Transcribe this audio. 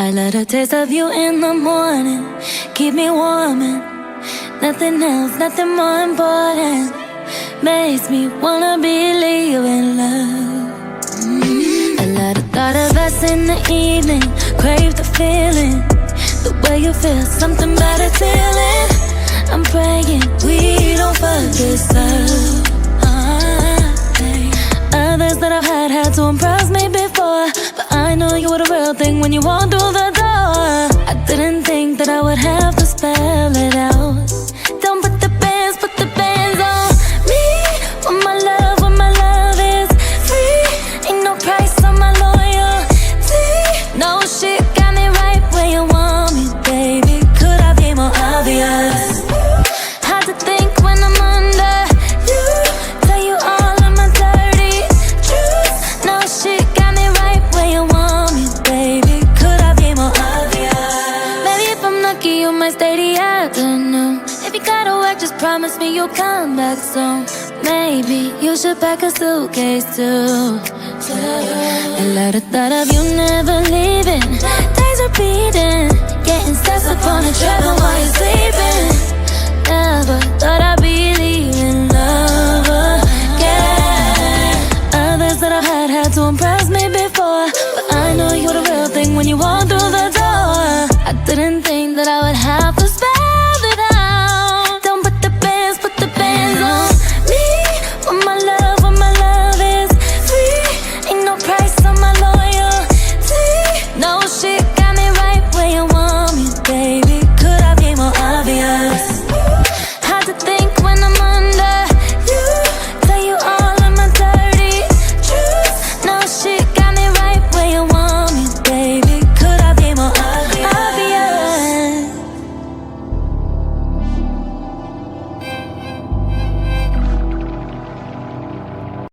I love the taste of you in the morning, keep me warm and nothing else, nothing more important makes me wanna believe in love. I love the thought of us in the evening, crave the feeling, the way you feel, something about a feeling. I'm praying we don't fuck this up. Others that I've had to impress me before, but I know you were the real thing when you walked through the door. I didn't think that I would have to spell it out. Don't put the bands on me. When my love is free, ain't no price on my loyalty. No shit got me right where you want me, baby. Could I be more obvious? Hard to think when I'm under you, tell you all of my dirty truths. No shit got me right where you want me, baby. Could I be more obvious? Maybe if I'm lucky you might stay the afternoon. If you gotta work, just promise me you'll come back soon. Maybe you should pack a suitcase too. I love the thought of you never leaving, days repeating, getting steps up on the treadmill while you're sleeping. Never thought I'd believe in love again. Others that I've had to impress me before, but I know you're the real thing when you walk through the door. I didn't think